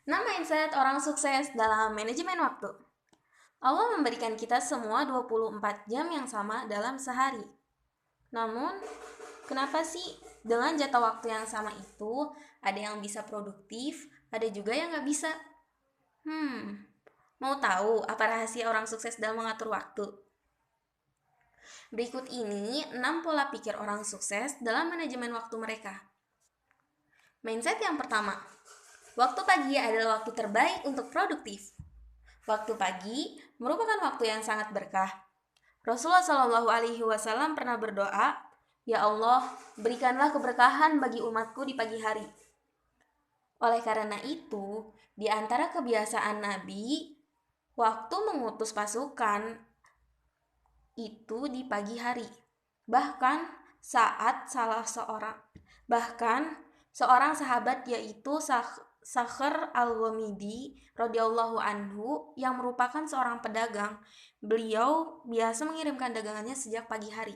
6 mindset orang sukses dalam manajemen waktu. Allah memberikan kita semua 24 jam yang sama dalam sehari. Namun, kenapa sih dengan jatah waktu yang sama itu ada yang bisa produktif, ada juga yang nggak bisa? Mau tahu apa rahasia orang sukses dalam mengatur waktu? Berikut ini 6 pola pikir orang sukses dalam manajemen waktu mereka. Mindset yang pertama, waktu pagi adalah waktu terbaik untuk produktif. Waktu pagi merupakan waktu yang sangat berkah. Rasulullah Shallallahu Alaihi Wasallam pernah berdoa, "Ya Allah, berikanlah keberkahan bagi umatku di pagi hari." Oleh karena itu, di antara kebiasaan Nabi, waktu mengutus pasukan itu di pagi hari. Bahkan saat bahkan seorang sahabat yaitu Sakhr al-Ghamidi radhiyallahu anhu yang merupakan seorang pedagang, beliau biasa mengirimkan dagangannya sejak pagi hari.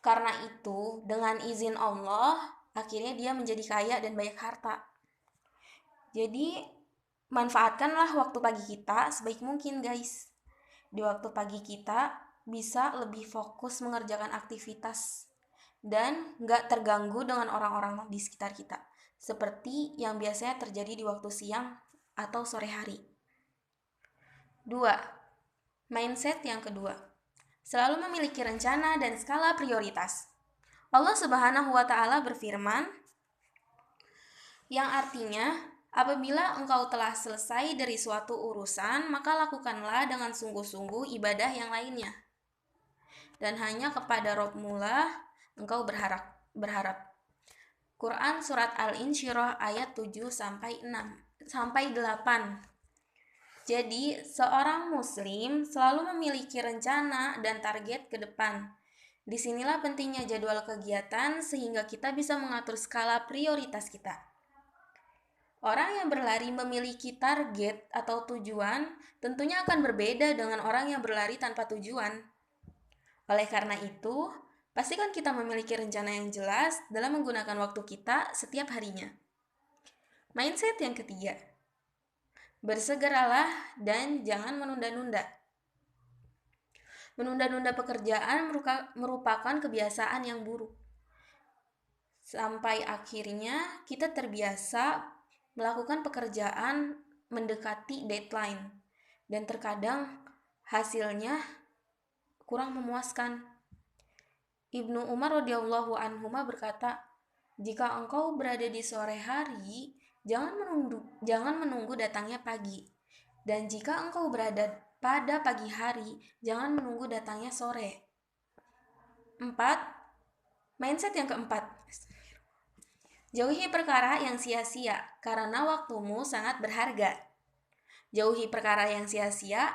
Karena itu, dengan izin Allah, akhirnya dia menjadi kaya dan banyak harta. Jadi, manfaatkanlah waktu pagi kita sebaik mungkin, guys. Di waktu pagi kita bisa lebih fokus mengerjakan aktivitas dan nggak terganggu dengan orang-orang di sekitar kita. Seperti yang biasanya terjadi di waktu siang atau sore hari. 2. Mindset yang kedua. Selalu memiliki rencana dan skala prioritas. Allah Subhanahu wa taala berfirman yang artinya, apabila engkau telah selesai dari suatu urusan, maka lakukanlah dengan sungguh-sungguh ibadah yang lainnya. Dan hanya kepada Rabb-Mu lah engkau berharap. Quran surat Al-Insyirah ayat 7 sampai 8. Jadi, seorang muslim selalu memiliki rencana dan target ke depan. Disinilah pentingnya jadwal kegiatan sehingga kita bisa mengatur skala prioritas kita. Orang yang berlari memiliki target atau tujuan tentunya akan berbeda dengan orang yang berlari tanpa tujuan. Oleh karena itu, pastikan kita memiliki rencana yang jelas dalam menggunakan waktu kita setiap harinya. Mindset yang ketiga, bersegeralah dan jangan menunda-nunda. Menunda-nunda pekerjaan merupakan kebiasaan yang buruk. Sampai akhirnya kita terbiasa melakukan pekerjaan mendekati deadline dan terkadang hasilnya kurang memuaskan. Ibnu Umar radhiyallahu anhuma berkata, "Jika engkau berada di sore hari, jangan menunggu datangnya pagi. Dan jika engkau berada pada pagi hari, jangan menunggu datangnya sore." 4. Mindset yang keempat. Jauhi perkara yang sia-sia, karena waktumu sangat berharga. Jauhi perkara yang sia-sia,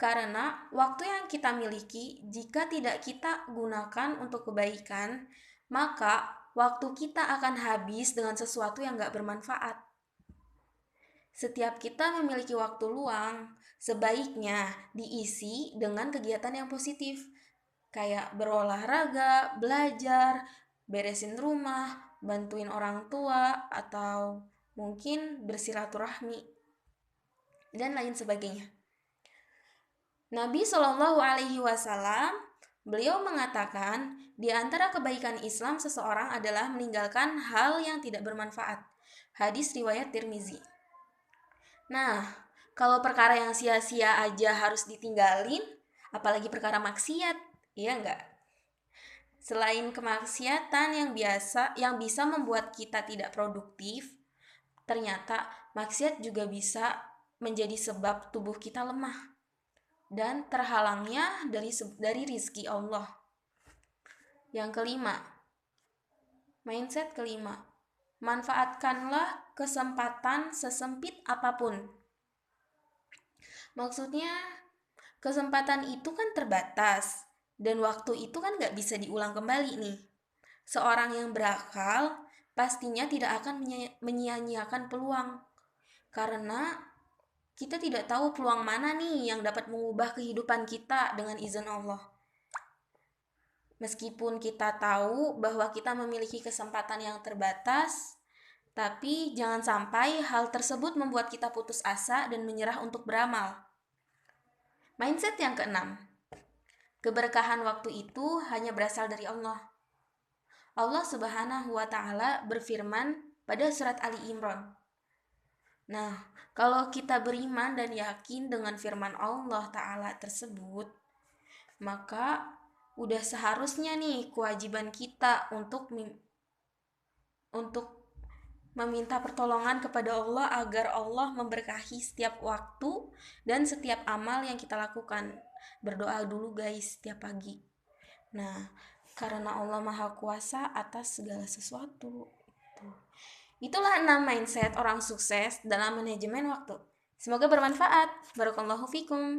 karena waktu yang kita miliki, jika tidak kita gunakan untuk kebaikan, maka waktu kita akan habis dengan sesuatu yang gak bermanfaat. Setiap kita memiliki waktu luang, sebaiknya diisi dengan kegiatan yang positif, kayak berolahraga, belajar, beresin rumah, bantuin orang tua, atau mungkin bersilaturahmi, dan lain sebagainya. Nabi Shallallahu Alaihi Wasallam beliau mengatakan di antara kebaikan Islam seseorang adalah meninggalkan hal yang tidak bermanfaat. Hadis riwayat Tirmizi. Nah, kalau perkara yang sia-sia aja harus ditinggalin, apalagi perkara maksiat, iya enggak? Selain kemaksiatan yang bisa membuat kita tidak produktif, ternyata maksiat juga bisa menjadi sebab tubuh kita lemah dan terhalangnya dari rizki Allah. Yang kelima, mindset kelima, manfaatkanlah kesempatan sesempit apapun. Maksudnya, kesempatan itu kan terbatas, dan waktu itu kan gak bisa diulang kembali nih. Seorang yang berakal pastinya tidak akan menyia-nyiakan peluang, karena kita tidak tahu peluang mana nih yang dapat mengubah kehidupan kita dengan izin Allah. Meskipun kita tahu bahwa kita memiliki kesempatan yang terbatas, Tapi jangan sampai hal tersebut membuat kita putus asa dan menyerah untuk beramal. Mindset yang keenam, keberkahan waktu itu hanya berasal dari Allah. Allah Subhanahu wa Ta'ala berfirman pada surat Ali Imran. Nah, kalau kita beriman dan yakin dengan firman Allah Ta'ala tersebut, maka udah seharusnya nih kewajiban kita untuk meminta pertolongan kepada Allah agar Allah memberkahi setiap waktu dan setiap amal yang kita lakukan. Berdoa dulu guys setiap pagi. Nah, karena Allah Maha Kuasa atas segala sesuatu. Itulah 6 mindset orang sukses dalam manajemen waktu. Semoga bermanfaat. Barakallahu fikum.